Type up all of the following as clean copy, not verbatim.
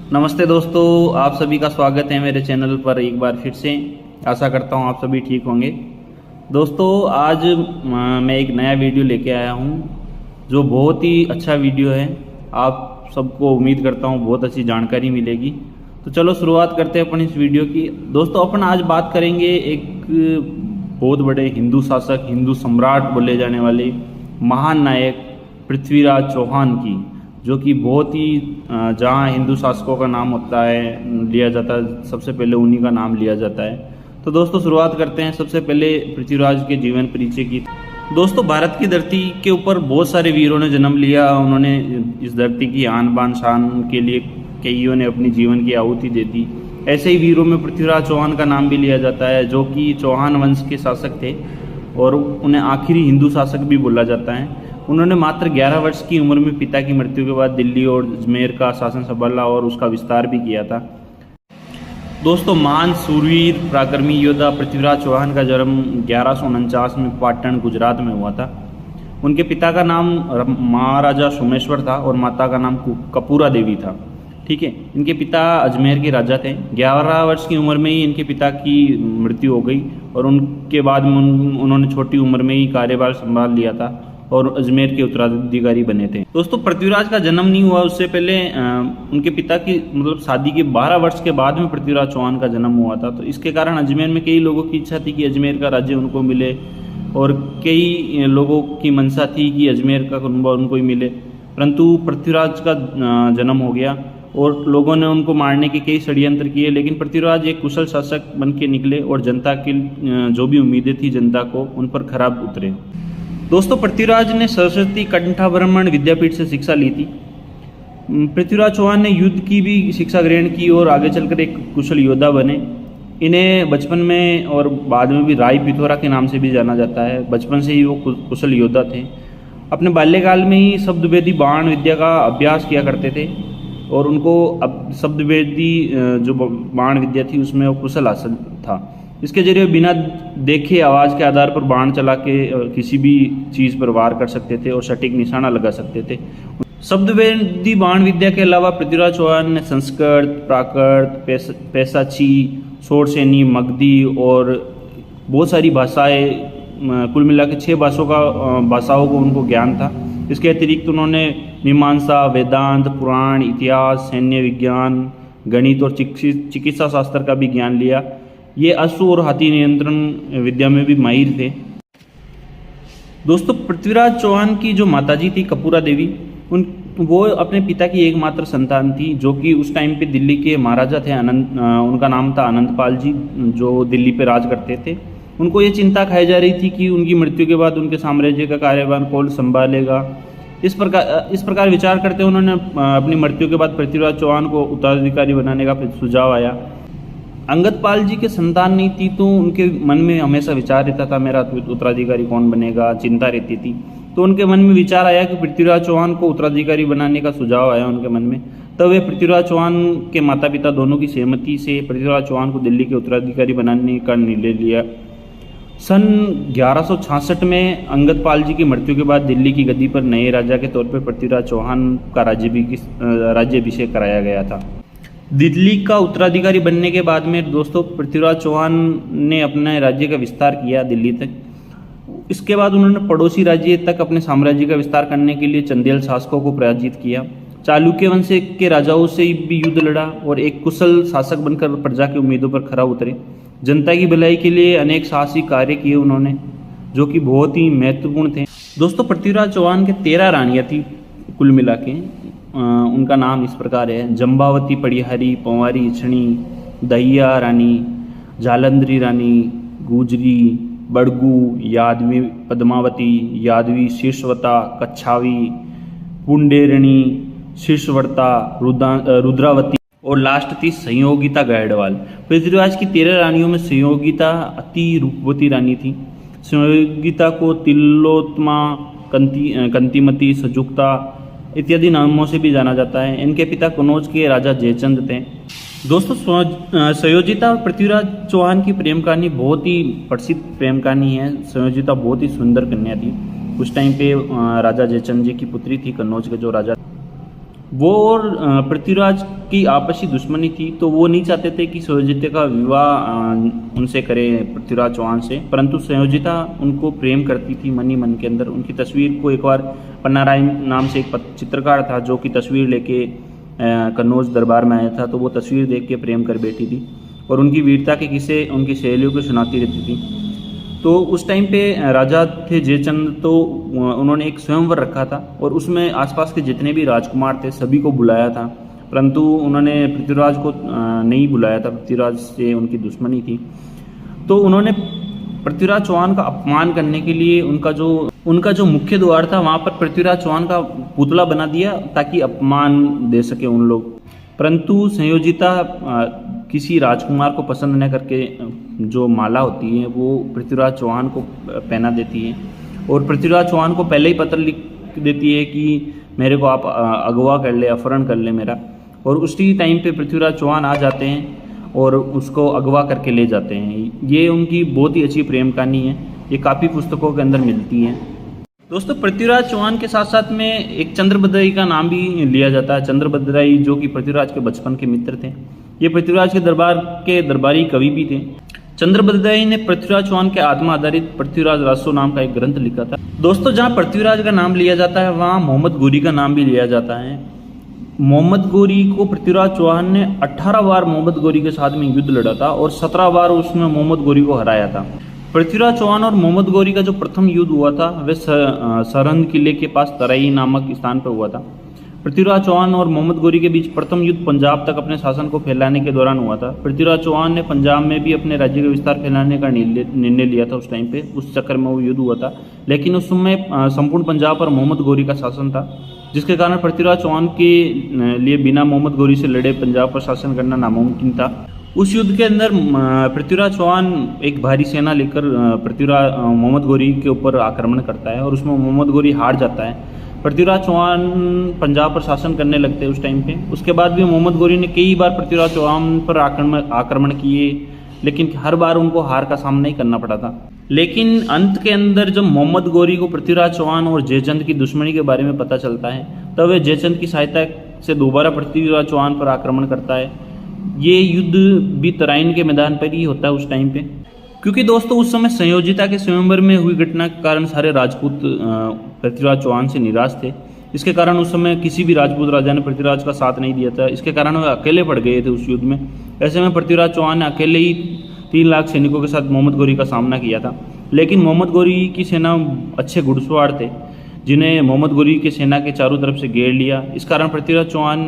नमस्ते दोस्तों, आप सभी का स्वागत है मेरे चैनल पर एक बार फिर से। आशा करता हूँ आप सभी ठीक होंगे। दोस्तों आज मैं एक नया वीडियो लेके आया हूँ जो बहुत ही अच्छा वीडियो है। आप सबको उम्मीद करता हूँ बहुत अच्छी जानकारी मिलेगी। तो चलो शुरुआत करते हैं अपन इस वीडियो की। दोस्तों अपन आज बात करेंगे एक बहुत बड़े हिंदू शासक, हिंदू सम्राट बोले जाने वाले महान नायक पृथ्वीराज चौहान की, जो कि बहुत ही जहाँ हिंदू शासकों का नाम होता है लिया जाता है, सबसे पहले उन्हीं का नाम लिया जाता है। तो दोस्तों शुरुआत करते हैं सबसे पहले पृथ्वीराज के जीवन परिचय की। दोस्तों भारत की धरती के ऊपर बहुत सारे वीरों ने जन्म लिया। उन्होंने इस धरती की आन बान शान के लिए कईयों ने अपनी जीवन की आहुति दे दी। ऐसे ही वीरों में पृथ्वीराज चौहान का नाम भी लिया जाता है, जो कि चौहान वंश के शासक थे और उन्हें आखिरी हिंदू शासक भी बोला जाता है। उन्होंने मात्र 11 वर्ष की उम्र में पिता की मृत्यु के बाद दिल्ली और अजमेर का शासन संभाला और उसका विस्तार भी किया था। दोस्तों महान सूरवीर पराक्रमी योद्धा पृथ्वीराज चौहान का जन्म 1149 में पाटन गुजरात में हुआ था। उनके पिता का नाम महाराजा सोमेश्वर था और माता का नाम कपूरा देवी था। ठीक है, इनके पिता अजमेर के राजा थे। 11 वर्ष की उम्र में ही इनके पिता की मृत्यु हो गई और उनके बाद में उन्होंने छोटी उम्र में ही कार्यभार संभाल लिया था और अजमेर के उत्तराधिकारी बने थे। दोस्तों पृथ्वीराज का जन्म नहीं हुआ, उससे पहले उनके पिता की शादी के 12 वर्ष के बाद में पृथ्वीराज चौहान का जन्म हुआ था। तो इसके कारण अजमेर में कई लोगों की इच्छा थी कि अजमेर का राज्य उनको मिले और कई लोगों की मंशा थी कि अजमेर का कुनबा उनको ही मिले, परंतु पृथ्वीराज का जन्म हो गया और लोगों ने उनको मारने के कई षड्यंत्र किए। लेकिन पृथ्वीराज एक कुशल शासक बन के निकले और जनता की जो भी उम्मीदें थी जनता को, उन पर खराब उतरे। दोस्तों पृथ्वीराज ने सरस्वती कंठाभ्रमण विद्यापीठ से शिक्षा ली थी। पृथ्वीराज चौहान ने युद्ध की भी शिक्षा ग्रहण की और आगे चलकर एक कुशल योद्धा बने। इन्हें बचपन में और बाद में भी राय पिथौरा के नाम से भी जाना जाता है। बचपन से ही वो कुशल योद्धा थे। अपने बाल्यकाल में ही शब्दवेदी बाण विद्या का अभ्यास किया करते थे और उनको अब शब्दवेदी जो बाण विद्या थी उसमें वो कुशल हासिल था। इसके जरिए बिना देखे आवाज़ के आधार पर बाण चला के किसी भी चीज़ पर वार कर सकते थे और सटीक निशाना लगा सकते थे। शब्दवेदी बाण विद्या के अलावा पृथ्वीराज चौहान ने संस्कृत, प्राकृत, पैसाची, शोरसेनी, मगधी और बहुत सारी भाषाएं, कुल मिला के 6 भाषाओं को उनको ज्ञान था। इसके अतिरिक्त उन्होंने मीमांसा, वेदांत, पुराण, इतिहास, सैन्य विज्ञान, गणित और चिकित्सा शास्त्र का भी ज्ञान लिया। ये अश्व और हाथी नियंत्रण विद्या में भी माहिर थे। दोस्तों पृथ्वीराज चौहान की जो माताजी थी कपूरा देवी, वो अपने पिता की एकमात्र संतान थी, जो कि उस टाइम पे दिल्ली के महाराजा थे। उनका नाम था अनंतपाल जी, जो दिल्ली पे राज करते थे। उनको ये चिंता खाई जा रही थी कि उनकी मृत्यु के बाद उनके साम्राज्य का कार्यभार कौन संभालेगा। इस प्रकार विचार करते उन्होंने अपनी मृत्यु के बाद पृथ्वीराज चौहान को उत्तराधिकारी बनाने का सुझाव आया। अंगदपाल जी के संतान नहीं थी तो उनके मन में हमेशा विचार रहता था मेरा उत्तराधिकारी कौन बनेगा, चिंता रहती थी। तो उनके मन में विचार आया कि पृथ्वीराज चौहान को उत्तराधिकारी बनाने का सुझाव आया उनके मन में। तब वे पृथ्वीराज चौहान के माता पिता दोनों की सहमति से पृथ्वीराज चौहान को दिल्ली के उत्तराधिकारी बनाने का निर्णय लिया। सन 1166 में अंगदपाल जी की मृत्यु के बाद दिल्ली की गद्दी पर नए राजा के तौर पर पृथ्वीराज चौहान का राज्याभिषेक कराया गया था। दिल्ली का उत्तराधिकारी बनने के बाद में दोस्तों पृथ्वीराज चौहान ने अपने राज्य का विस्तार किया दिल्ली तक। इसके बाद उन्होंने पड़ोसी राज्य तक अपने साम्राज्य का विस्तार करने के लिए चंदेल शासकों को पराजित किया। चालुक्य वंश के राजाओं से भी युद्ध लड़ा और एक कुशल शासक बनकर प्रजा की उम्मीदों पर खरा उतरे। जनता की भलाई के लिए अनेक साहसी कार्य किए उन्होंने, जो कि बहुत ही महत्वपूर्ण थे। दोस्तों पृथ्वीराज चौहान के 13 रानियाँ थी कुल मिला के। उनका नाम इस प्रकार है: जम्बावती, पड़िहारी, पंवारी, इछणी, दहिया रानी, जालंधरी रानी, गुजरी, बड़गू, यादवी, पद्मावती, यादवी, शीर्षवता, कच्छावी, पुंडेरणी, शीर्षवर्ता, रुद्रावती और लास्ट थी संयोगिता गायडवाल। पृथ्वीराज की 13 रानियों में संयोगिता अति रूपवती रानी थी। संयोगिता को तिलोत्तमा, कंतिमती, सजुक्ता इत्यादि नामों से भी जाना जाता है। इनके पिता कनौज के राजा जयचंद थे। दोस्तों संयोजिता और पृथ्वीराज चौहान की प्रेम कहानी बहुत ही प्रसिद्ध प्रेम कहानी है। संयोजिता बहुत ही सुंदर कन्या थी। उस टाइम पे राजा जयचंद जी की पुत्री थी, कन्नौज के जो राजा। वो और पृथ्वीराज की आपसी दुश्मनी थी, तो वो नहीं चाहते थे कि संयोजिता का विवाह उनसे करे, पृथ्वीराज चौहान से। परंतु संयोजिता उनको प्रेम करती थी मन ही मन के अंदर। उनकी तस्वीर को एक बार पन्नारायण नाम से एक चित्रकार था जो कि तस्वीर लेके कन्नौज दरबार में आया था, तो वो तस्वीर देख के प्रेम कर बैठी थी और उनकी वीरता के किस्से उनकी सहेलियों को सुनाती रहती थी। तो उस टाइम पे राजा थे जयचंद, तो उन्होंने एक स्वयंवर रखा था और उसमें आसपास के जितने भी राजकुमार थे सभी को बुलाया था, परंतु उन्होंने पृथ्वीराज को नहीं बुलाया था। पृथ्वीराज से उनकी दुश्मनी थी, तो उन्होंने पृथ्वीराज चौहान का अपमान करने के लिए उनका जो मुख्य द्वार था वहाँ पर पृथ्वीराज चौहान का पुतला बना दिया ताकि अपमान दे सके उन लोग। परंतु संयोजिता किसी राजकुमार को पसंद न करके जो माला होती है वो पृथ्वीराज चौहान को पहना देती है और पृथ्वीराज चौहान को पहले ही पत्र लिख देती है कि मेरे को आप अगवा कर ले, अपहरण कर ले मेरा। और उसी टाइम पे पृथ्वीराज चौहान आ जाते हैं और उसको अगवा करके ले जाते हैं। ये उनकी बहुत ही अच्छी प्रेम कहानी है, ये काफ़ी पुस्तकों के अंदर मिलती है। दोस्तों, पृथ्वीराज चौहान के साथ साथ में एक चंद्रबद्दाई का नाम भी लिया जाता है। चंद्रबद्दाई जो कि पृथ्वीराज के बचपन के मित्र थे, ये पृथ्वीराज के दरबारी कवि भी थे। चंद्रबद्दाई ने पृथ्वीराज चौहान के आत्मा आधारित पृथ्वीराज राजसो नाम का एक ग्रंथ लिखा था। दोस्तों, जहाँ पृथ्वीराज का नाम लिया जाता है वहाँ मोहम्मद गोरी का नाम भी लिया जाता है। मोहम्मद गोरी को पृथ्वीराज चौहान ने 18 बार मोहम्मद गोरी के साथ में युद्ध लड़ा था और 17 बार उसमें मोहम्मद गोरी को हराया था। पृथ्वीराज चौहान और मोहम्मद गोरी का जो प्रथम युद्ध हुआ था वह सरहंद किले के पास तराई नामक स्थान पर हुआ था। पृथ्वीराज चौहान और मोहम्मद गोरी के बीच प्रथम युद्ध पंजाब तक अपने शासन को फैलाने के दौरान हुआ था। पृथ्वीराज चौहान ने पंजाब में भी अपने राज्य का विस्तार फैलाने का निर्णय लिया था उस टाइम पे, उस चक्कर में वो युद्ध हुआ था। लेकिन उस समय संपूर्ण पंजाब पर मोहम्मद गोरी का शासन था, जिसके कारण पृथ्वीराज चौहान के लिए बिना मोहम्मद गोरी से लड़े पंजाब पर शासन करना नामुमकिन था। उस युद्ध के अंदर पृथ्वीराज चौहान एक भारी सेना लेकर मोहम्मद गोरी के ऊपर आक्रमण करता है और उसमें मोहम्मद गोरी हार जाता है। पृथ्वीराज चौहान पंजाब पर शासन करने लगते हैं उस टाइम पे। उसके बाद भी मोहम्मद गोरी ने कई बार पृथ्वीराज चौहान पर आक्रमण किए, लेकिन हर बार उनको हार का सामना ही करना पड़ा था। लेकिन अंत के अंदर जब मोहम्मद गोरी को पृथ्वीराज चौहान और जयचंद की दुश्मनी के बारे में पता चलता है, तब वह जयचंद की सहायता से दोबारा पृथ्वीराज चौहान पर आक्रमण करता है। ये युद्ध भी तराइन के मैदान पर ही होता है उस टाइम पे, क्योंकि दोस्तों उस समय संयोजिता के स्वयंवर में हुई घटना के कारण सारे राजपूत पृथ्वीराज चौहान से निराश थे। इसके कारण उस समय किसी भी राजपूत राजा ने पृथ्वीराज का साथ नहीं दिया था। इसके कारण वे अकेले पड़ गए थे उस युद्ध में। ऐसे में पृथ्वीराज चौहान ने अकेले ही 3 लाख सैनिकों के साथ मोहम्मद गोरी का सामना किया था। लेकिन मोहम्मद गोरी की सेना अच्छे घुड़सवार थे, जिन्हें मोहम्मद गोरी की सेना के चारों तरफ से घेर लिया। इस कारण पृथ्वीराज चौहान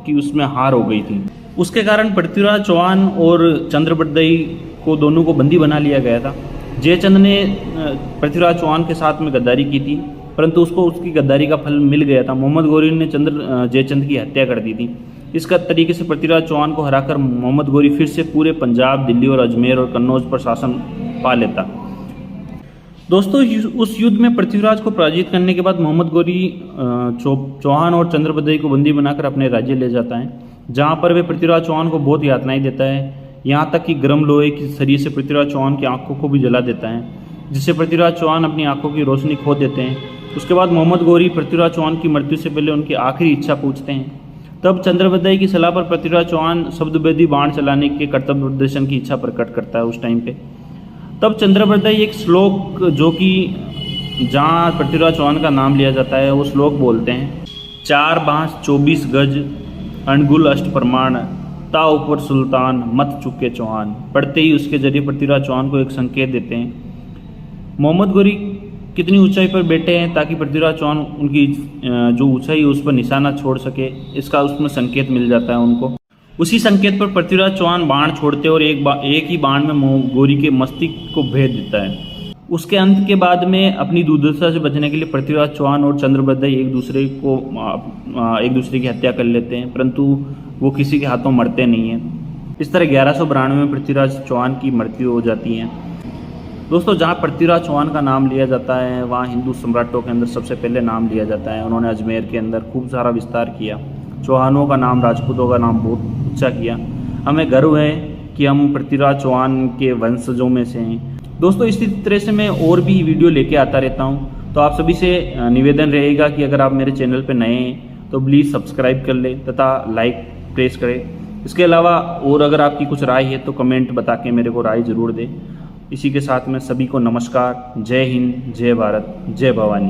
की उसमें हार हो गई थी। उसके कारण पृथ्वीराज चौहान और चंद्रबद्दाई को दोनों को बंदी बना लिया गया था। जयचंद ने पृथ्वीराज चौहान के साथ में गद्दारी की थी, परंतु उसको उसकी गद्दारी का फल मिल गया था। मोहम्मद गोरी ने जयचंद की हत्या कर दी थी। इसका तरीके से पृथ्वीराज चौहान को हराकर मोहम्मद गोरी फिर से पूरे पंजाब, दिल्ली और अजमेर और कन्नौज पर शासन पा लेता। दोस्तों, उस युद्ध में पृथ्वीराज को पराजित करने के बाद मोहम्मद गोरी चौहान और चंद्रबद्दाई को बंदी बनाकर अपने राज्य ले जाता है, जहाँ पर वे पृथ्वीराज चौहान को बहुत यातनाएं देता है। यहाँ तक कि गर्म लोहे की सरिये से पृथ्वीराज चौहान की आंखों को भी जला देता है, जिससे पृथ्वीराज चौहान अपनी आंखों की रोशनी खो देते हैं। उसके बाद मोहम्मद गोरी पृथ्वीराज चौहान की मृत्यु से पहले उनकी आखिरी इच्छा पूछते हैं। तब चंद्रबद्दाई की सलाह पर पृथ्वीराज चौहान शब्दभेदी बाण चलाने के कर्तव्य प्रदर्शन की इच्छा प्रकट करता है उस टाइम पे। तब चंद्रबद्दाई एक श्लोक, जो कि जहाँ पृथ्वीराज चौहान का नाम लिया जाता है, वो श्लोक बोलते हैं। 4 बांस 24 गज अणगुल अष्ट प्रमाण, ता ऊपर सुल्तान मत चुके चौहान। पढ़ते ही उसके जरिए पृथ्वीराज चौहान को एक संकेत देते हैं। मोहम्मद गोरी कितनी ऊंचाई पर बैठे हैं ताकि पृथ्वीराज चौहान उनकी जो ऊंचाई है उस पर निशाना छोड़ सके, इसका उसमें संकेत मिल जाता है उनको। उसी संकेत पर पृथ्वीराज चौहान बाण छोड़ते और एक ही बाण में गोरी के मस्तिष्क को भेद देता है। उसके अंत के बाद में अपनी दुर्दशा से बचने के लिए पृथ्वीराज चौहान और चंद्रबद्दाई एक दूसरे की हत्या कर लेते हैं, परंतु वो किसी के हाथों मरते नहीं हैं। इस तरह 1192 में पृथ्वीराज चौहान की मृत्यु हो जाती है। दोस्तों, जहाँ पृथ्वीराज चौहान का नाम लिया जाता है वहाँ हिंदू सम्राटों के अंदर सबसे पहले नाम लिया जाता है। उन्होंने अजमेर के अंदर खूब सारा विस्तार किया, चौहानों का नाम, राजपूतों का नाम बहुत ऊंचा किया। हमें गर्व है कि हम पृथ्वीराज चौहान के वंशजों में से हैं। दोस्तों, इसी तरह से मैं और भी वीडियो लेके आता रहता हूँ, तो आप सभी से निवेदन रहेगा कि अगर आप मेरे चैनल पर नए हैं तो प्लीज़ सब्सक्राइब कर ले तथा लाइक प्रेस करें। इसके अलावा और अगर आपकी कुछ राय है तो कमेंट बता के मेरे को राय ज़रूर दें। इसी के साथ में सभी को नमस्कार, जय हिंद, जय भारत, जय भवानी।